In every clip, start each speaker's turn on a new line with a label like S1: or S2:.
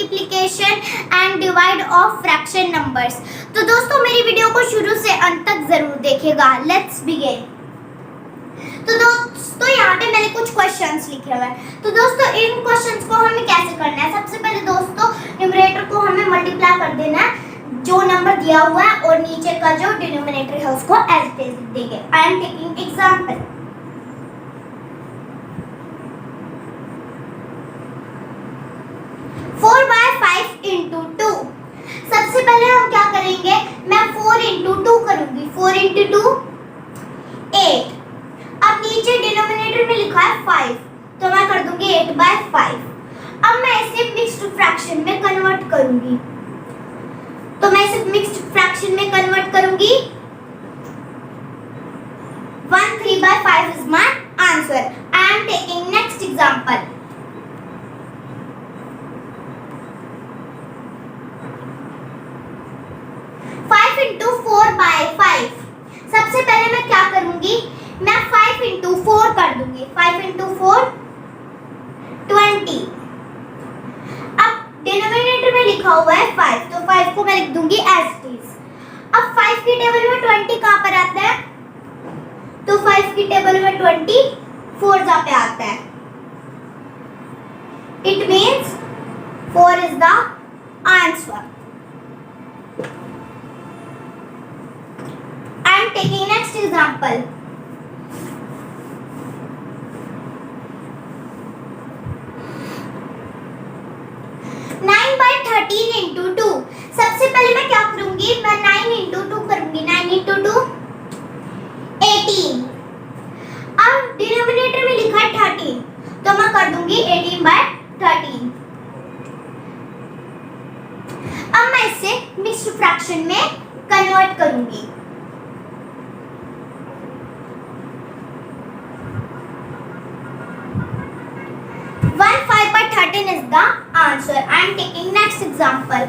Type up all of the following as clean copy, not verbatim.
S1: Multiplication and divide of fraction numbers. तो दोस्तों मेरी वीडियो को शुरू से अंत तक जरूर देखिएगा। Let's begin. तो दोस्तों यहाँ पे मैंने कुछ क्वेश्चंस लिखे हुए हैं। तो दोस्तों इन क्वेश्चंस को हमें कैसे करना है, सबसे पहले दोस्तों न्यूमरेटर को हमें मल्टीप्लाई कर देना है जो नंबर दिया हुआ है, और नीचे का जो डिनोमिनेटर है उसको एज इट इज लिख देंगे। आई am taking example. Four by 5 into 2। सबसे पहले हम क्या करेंगे, मैं 4 इंटू 2 करूंगी। 4 इंटू 2 8। अब नीचे डिनोमिनेटर में लिखा है 5, तो मैं कर दूंगी 8 बाय 5। अब मैं इसे मिक्स्ड फ्रैक्शन में कन्वर्ट करूंगी, तो मैं इसे मिक्स्ड फ्रैक्शन में कन्वर्ट करूंगी। 1 3 by 5 is my answer. I am taking next example. 5 into 4 by 5। सबसे पहले मैं क्या करूंगी, मैं 5 इंटू 4 कर दूंगी। 5 इंटू 4 20। अब डिनोमिनेटर में लिखा हुआ है 5, तो 5 को मैं लिख दूंगी एज इट इज। अब 5 की टेबल में 20 कहां पर आता है, तो 5 की टेबल में 20 4 जहाँ पे आता है। It means 4 is the answer. I am taking next example. 9 by 13 into 2। सबसे पहले मैं क्या करूंगी, मैं 9 into 2 करूंगी। 9 into 2 18। अब डिनोमिनेटर में लिखा है 13, तो मैं कर दूंगी 18 by 13। अब मैं इसे मिक्स्ड फ्रैक्शन में कन्वर्ट करूंगी। 1 5 by 13 is the answer. I am taking next example.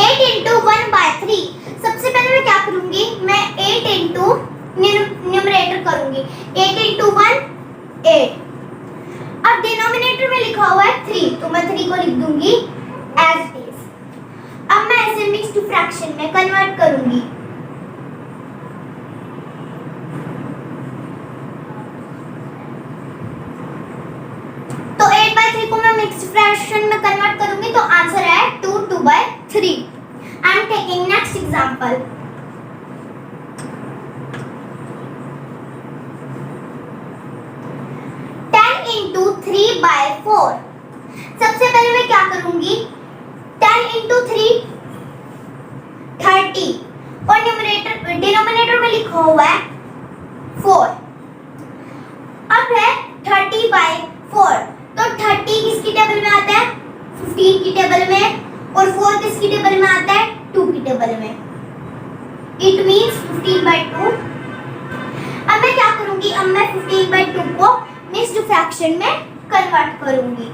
S1: 8 into 1 by 3। सबसे पहले मैं क्या करूंगी, मैं 8 into न्यूमरेटर करूंगी। 8 into 1 8। अब डिनोमिनेटर में लिखा हुआ है 3, तो मैं 3 को लिख दूंगी एज इट इज। अब मैं इसे मिक्स्ड फ्रैक्शन में कन्वर्ट करूंगी। तो 8 by 3 को मैं मिक्स्ड फ्रैक्शन में कन्वर्ट करूंगी, तो आंसर है 2 2 by 3। I am taking next example. 10 into 3 by 4। सबसे पहले मैं क्या करूंगी, 10 into 3 30, और डिनोमिनेटर में लिखा हुआ है 4। अब है 30 by 4, तो 30 किसकी टेबल में आता है, 15 की टेबल में, और 4 किसकी टेबल में आता है, 2 की टेबल में। It means 15 by 2। अब मैं क्या करूंगी, अब मैं 15 by 2 को मिक्स्ड फ्रैक्शन में कन्वर्ट करूंगी।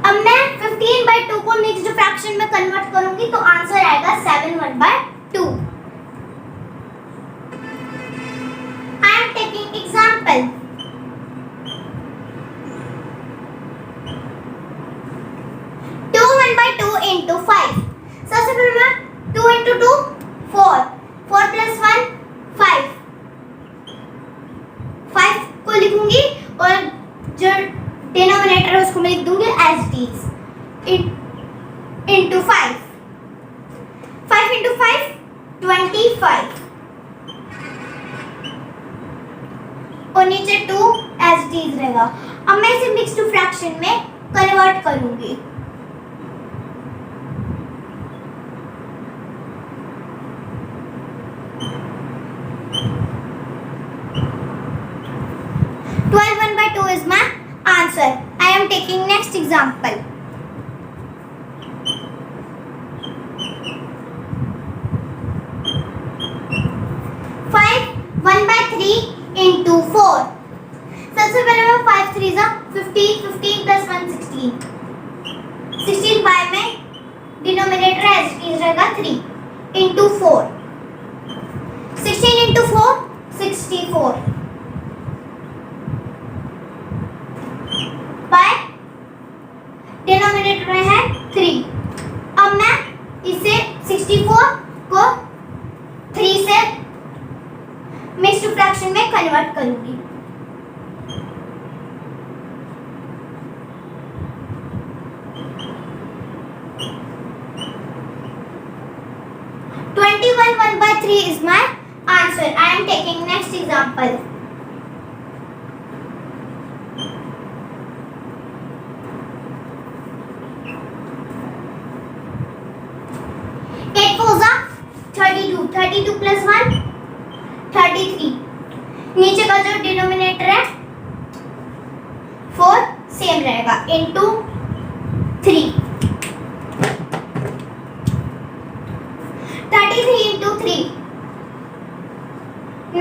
S1: अब मैं 15 by 2 को मिक्स्ड फ्रैक्शन में कन्वर्ट करूंगी, तो आंसर आएगा 7 1 by 2। Taking example. 2 1 by 2 into 5। सबसे पहले मैं 2 into 2 4, 4 plus 1 5। 5 को लिखूंगी, और जो डिनोमिनेटर है उसको मैं लिख दूंगी as it is. into 5। 5 into 5 25, और नीचे 2 एज इट इज रहेगा। अब मैं इसे मिक्स्ड फ्रैक्शन में कन्वर्ट करूंगी। Twelve 1 by 2 is my answer. I am taking next example. 5 1 by 3 into 4। सबसे पहले मैं 5 3 जा 15, 15 plus 1 16। 16 by में डिनोमिनेटर एज इट इज रहेगा 3 into 4। 16 into 4 64 बाय डिनोमिनेटर में है 3। अब मैं इसे 64 को 3 से मिक्स्ड फ्रैक्शन में कन्वर्ट करूंगी। 21 1/3 is my answer. I am taking next example. Eight fours are 32. 32 plus 1 33. नीचे का जो डिनोमिनेटर है 4 सेम रहेगा into 3। 33 into 3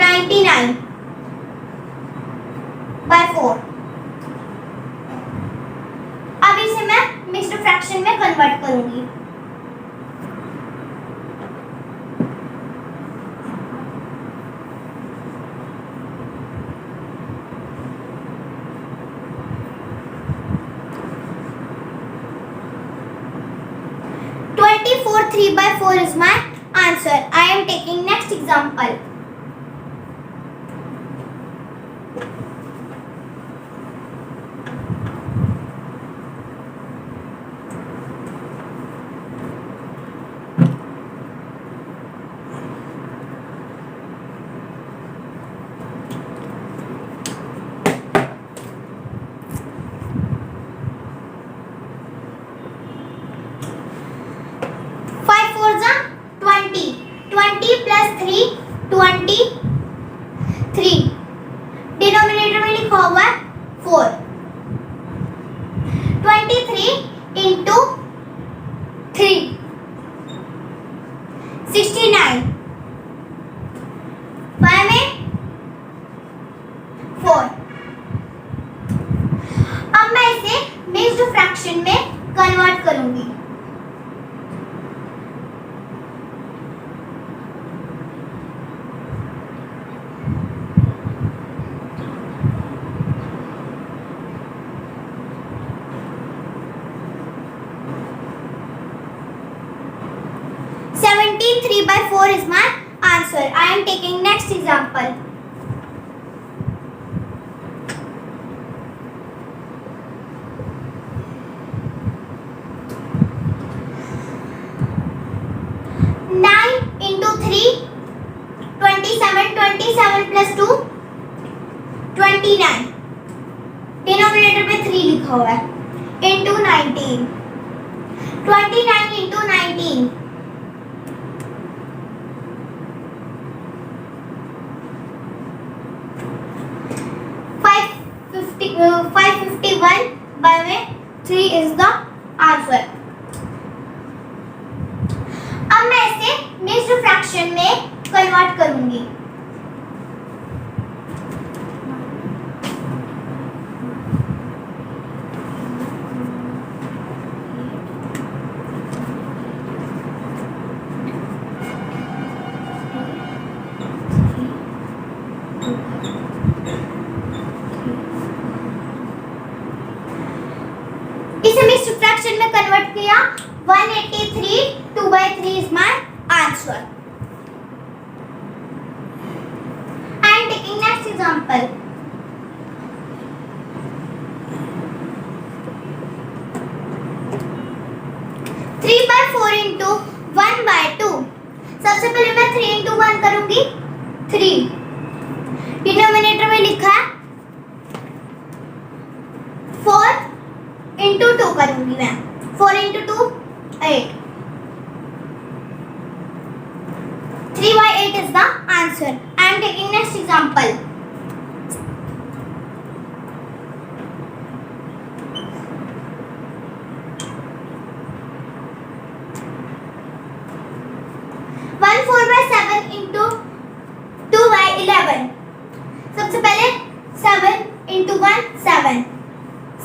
S1: 99 by 4। अब इसे मैं मिक्स्ड फ्रैक्शन में कन्वर्ट करूंगी। Four 3 by 4 is my answer. I am taking next example. plus 3 23। Denominator में लिखा हुआ है 4। 23 into 3 69 बाय में 4। अब मैं इसे मिक्स्ड फ्रैक्शन में कन्वर्ट करूंगी। 3 by 4 is my answer. I am taking next example. Nine into 3 27 27 plus 2 29। Denominator पे 3 लिखा हुआ है into 19। 29 into 19 551 by में 3 is the answer। अब मैं इसे मिक्स्ड फ्रैक्शन में कन्वर्ट करूंगी। इसे मिक्स्ड फ्रैक्शन में कन्वर्ट किया। 183 2 by 3 is my answer. I am taking next example. Three by 4 into 1 by 2। सबसे पहले मैं 3 into 1 करूंगी। 3 डिनोमिनेटर में लिखा है 4 into 2 करूंगी मैं। 4 into 2 8। 3 by 8 is the answer. I am taking next example. One 4 by 7 into 2 by 11। सबसे पहले 7 into 1 7।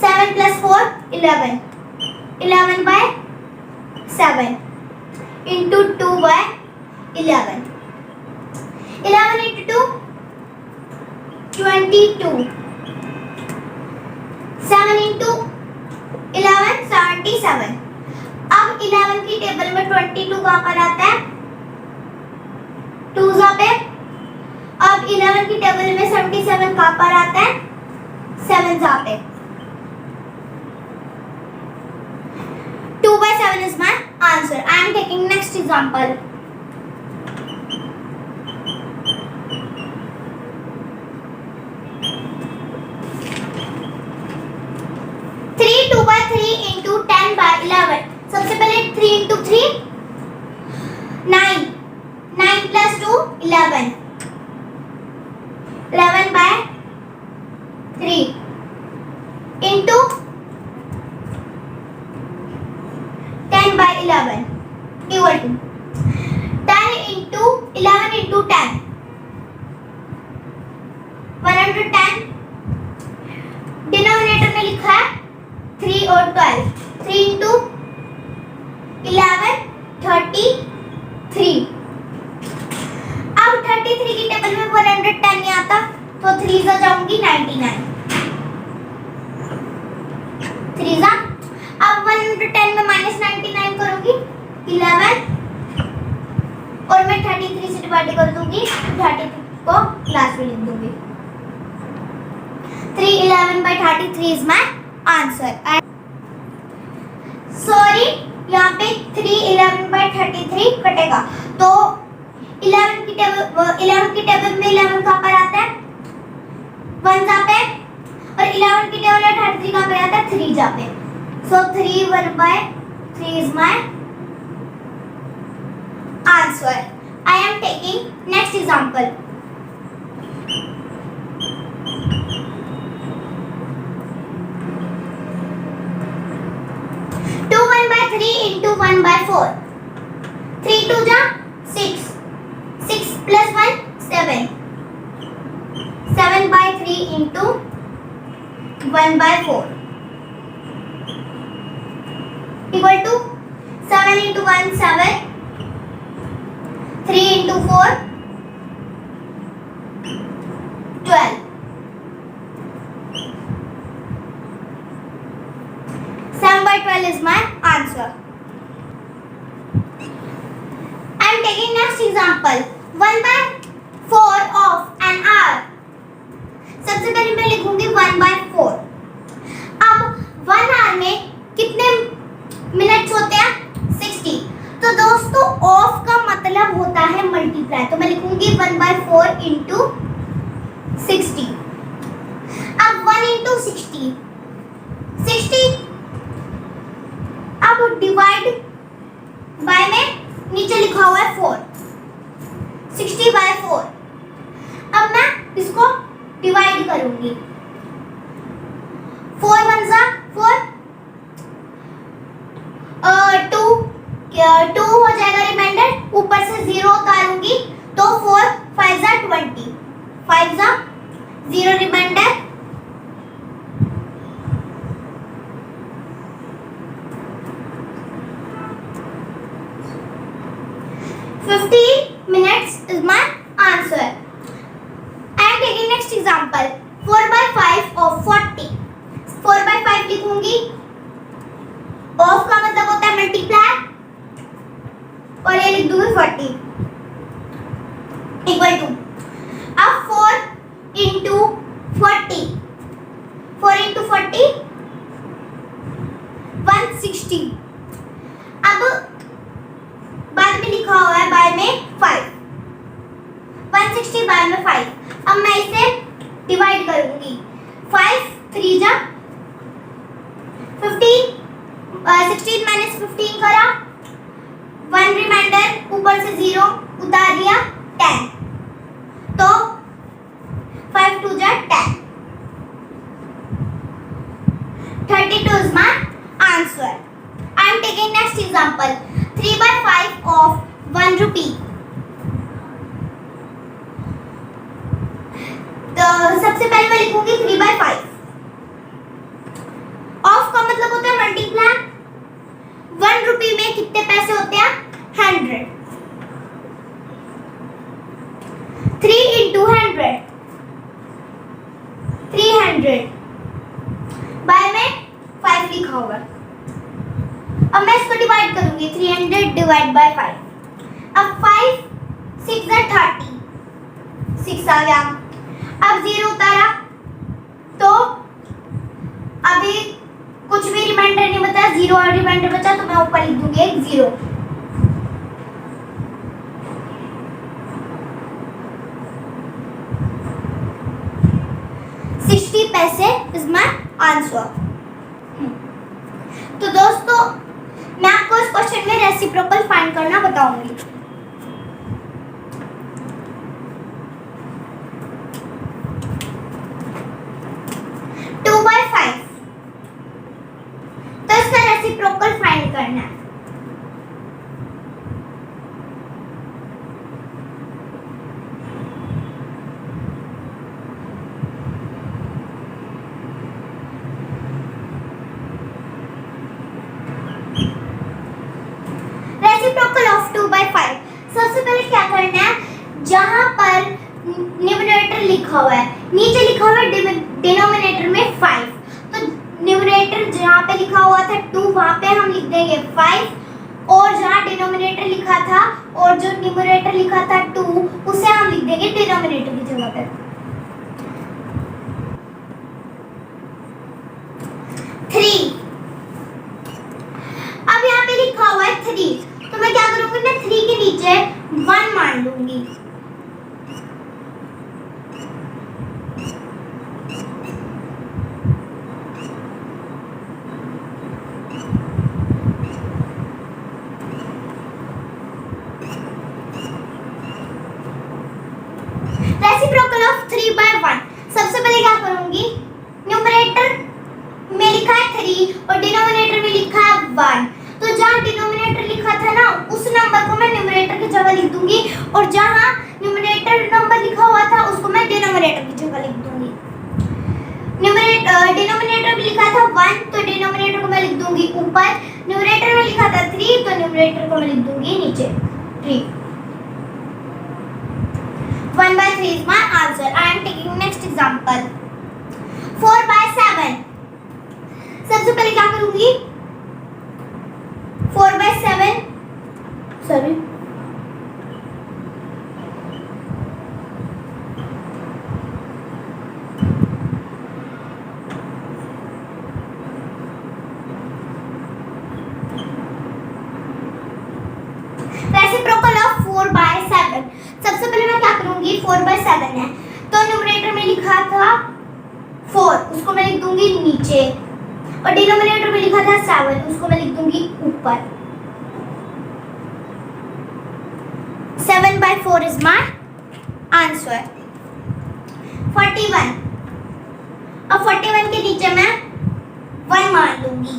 S1: 7 plus 4 11। 11 by 7 into 2 by 11। 11 into 2 22, 7 into 11 77। अब 11 की टेबल में 22 कहाँ पर आता है? 2 पे। अब 11 की टेबल में 77 कहाँ पर आता है? 7 पे। 2/7 is my answer. I am taking next example. 3 2/3 into 10/11। सबसे पहले 3 into 3 9, 9 plus 2 11, 11/3 into 10/11 equal to 10 into 11 into 10 110। Denominator में लिखा है 3 और 12। 3 into 11 33। अब 33 की टेबल में 110 नहीं आता तो 3 से जाऊंगी 99। 3 से अब 110 में -99 करूंगी 11 और मैं 33 से डिवाइड कर दूंगी, 33 को लास्ट में लिख दूंगी। 311/33 is my answer. सॉरी, यहाँ पे 311/33 कटेगा तो 11 की टेबल में 11 कहाँ पर आता है? 1 जहाँ पे, और 11 की टेबल में 33 कहाँ पे आता है? 3 जहाँ पे। So 3/1/3 is my answer. I am taking next example. 2/1/3 into 1/4। 3 2 जा 6, 6 plus 1 7, 7/3 into 1/4 equal to 7 into 1 7, 3 into 4 12, 7/12 is my answer. I am taking next example. 1/4 of an hour। सबसे पहले मैं लिखूंगी 1/4। अब 1 आवर में कितने मिनट्स होते हैं? 60। तो दोस्तों ऑफ का मतलब होता है मल्टीप्लाई, तो मैं लिखूंगी 1/4 into 60। अब 1 into 60 60। अब डिवाइड बाय में नीचे लिखा हुआ है 4, 60/4। अब मैं इसको डिवाइड करूंगी। 4 1 जा 4, 2 हो जाएगा रिमाइंडर, ऊपर से 0 उतारूंगी तो 4 5 जा 20, 5 जा 0 reminder, 15 minutes is my answer. I am taking next example. 4/5 of 40। 4/5 लिखूंगी, ऑफ का मतलब होता है मल्टीप्लाई, और ये लिख दूंगी 40 इक्वल टू, अब 4 into 40, 4 into 40 160। अब बाद में लिखा हुआ है बाय में 5, 160 बाय में 5। अब मैं इसे डिवाइड करूंगी। 5 3 जा 15, 16 माइनस 15 करा, 1 रिमाइंडर, ऊपर से 0 उतार दिया 10, तो 5 2 जा 10, 32 is my answer. I am taking next example. 3/5 of 1 rupee। तो सबसे पहले मैं लिखूंगी 3/5। ऑफ का मतलब होता है मल्टीप्लाई, 1 रुपी में कितने पैसे होते हैं? 100। 3 into 100 300 बाय में 5 लिखा होगा। अब मैं इसको डिवाइड करूंगी 300 डिवाइड बाय 5। अब 5 6 30 6 आ गया। अब 0 उतारा तो अभी कुछ भी रिमाइंडर नहीं बचा, 0 और रिमाइंडर बचा तो मैं ऊपर लिख दूंगी एक 0। पैसे इज माय आंसर। तो दोस्तों मैं आपको इस क्वेश्चन में रेसिप्रोकल फाइंड करना बताऊंगी। टू बाय 5 तो इसका रेसिप्रोकल फाइंड करना है। रेसिप्रोकल ऑफ 2 by 5 सबसे पहले क्या करना है, जहां पर न्यूमरेटर लिखा हुआ है नीचे लिखा हुआ है डिनोमिनेटर में 5, तो न्यूमरेटर जहां पे लिखा हुआ था 2 वहां पे हम लिख देंगे 5, और जहां डिनोमिनेटर लिखा था और जो न्यूमरेटर लिखा था 2 उसे हम लिख देंगे डिनोमिनेटर की जगह पे 3। अब यहाँ पे लिखा हुआ है 3, तो मैं क्या करूंगी ना 3 के नीचे 1 मान लूंगी। रेसिप्रोकल ऑफ 3 by 1 सबसे पहले क्या करूंगी, न्यूमरेटर में लिखा है 3 और डिनोमिनेटर में लिखा है 1, तो जहां डिनोमिनेटर लिखा था ना उस नंबर को मैं न्यूमरेटर की जगह लिख दूंगी, और जहां न्यूमरेटर नंबर लिखा हुआ था उसको मैं डिनोमिनेटर की जगह लिख दूंगी। डिनोमिनेटर में लिखा था 1 तो डिनोमिनेटर को मैं लिख दूंगी ऊपर, न्यूमरेटर में लिखा था 3 तो न्यूमरेटर को मैं लिख दूंगी नीचे 3। 1 by 3 is my answer. I am taking next example. 4 by 7 सबसे पहले क्या करूंगी, 4 by 7 sorry reciprocal of 4 by 7 सबसे पहले मैं क्या करूंगी, 4 by 7 है तो न्यूमरेटर में लिखा था 4 उसको मैं लिख दूंगी नीचे, और डिनोमिनेटर में लिखा था 7 उसको मैं लिख दूंगी ऊपर। 7 by 4 is my answer। 41 अब 41 के नीचे मैं 1 मान लूंगी।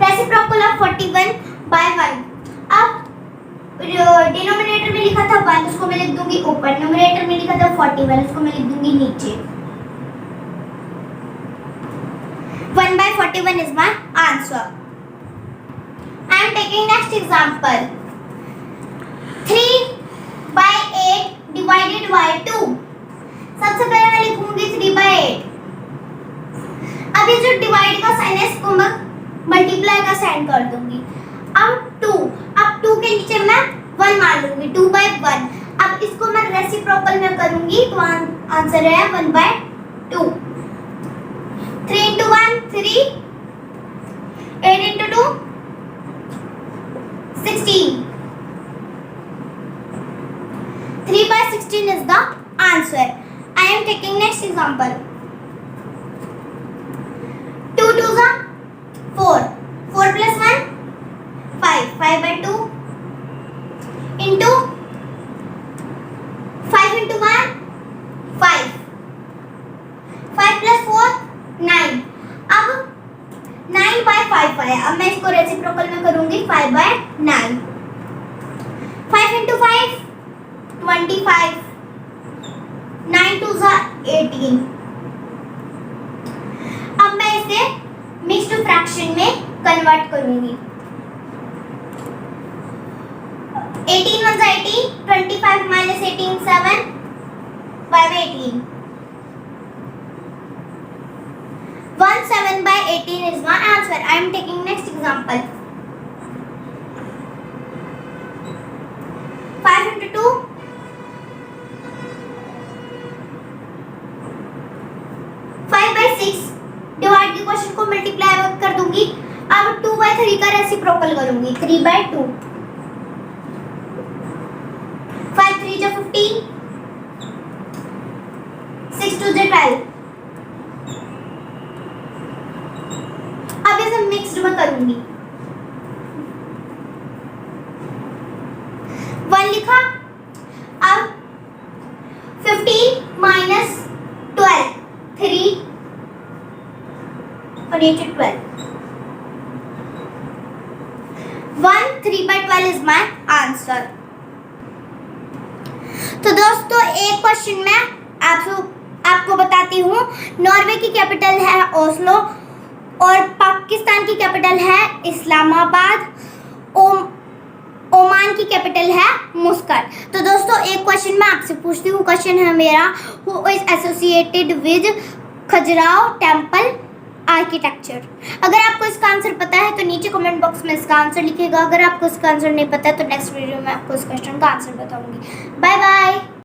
S1: रेसिप्रोकल ऑफ 41 by 1 अब डिनोमिनेटर में लिखा था 1 उसको मैं लिख दूंगी ऊपर, न्यूमरेटर में लिखा था 41 उसको मैं लिख दूंगी नीचे। 1 by 41 is my answer। I am taking next example। 3 by 8 divided by 2 सबसे पहले मैं लिखूंगी 3 by 8। अब ये जो डिवाइड का साइन है इसको मैं मल्टीप्लाई का साइन कर दूंगी। अब 2 के नीचे मैं 1 मान लूंगी 2 by 1। अब इसको मैं रेसिप्रोकल में करूंगी तो आंसर है 1 by 2। 3 into 1 3, 8 into 2 16, 3 by 16 is the answer। I am taking next example। 2 2 4, 4 plus 1 5, 5 by 2 into 5 into 1 5, 5 plus 4 9। अब 9 by 5 आया, अब मैं इसको रेसिप्रोकल में करूंगी 5 by 9। 5 into 5 25, 9 2 18। अब मैं इसे मिक्स्ड फ्रैक्शन में कन्वर्ट करूंगी। 18 1 18, 25 minus 18 7, 5 18। 1/7/18 is my answer. I am taking next example. 5 into 2, 5/6। Divide के क्वेश्चन को मल्टीप्लाई कर दूंगी। अब 2/3 का रेसिप्रोकल करूंगी। 3/2। 5 3 जा 15, 6 2 जा 12। अब इसे मिक्स्ड में करूंगी। 1 लिखा। अब 15 minus 12, 3 और ये 12। 1 3/12 is my answer. तो दोस्तों एक क्वेश्चन मैं आपको बताती हूँ। नॉर्वे की कैपिटल है ओस्लो और पाकिस्तान की कैपिटल है इस्लामाबाद। ओमान की कैपिटल है मुस्कट। तो दोस्तों एक क्वेश्चन मैं आपसे पूछती हूँ। क्वेश्चन है मेरा, who is associated with Khajuraho temple architecture. अगर आपको इसका आंसर पता है तो नीचे कमेंट बॉक्स में इसका आंसर लिखिएगा। अगर आपको इसका आंसर नहीं पता है तो नेक्स्ट वीडियो में आपको इस क्वेश्चन का आंसर बताऊंगी। Bye bye.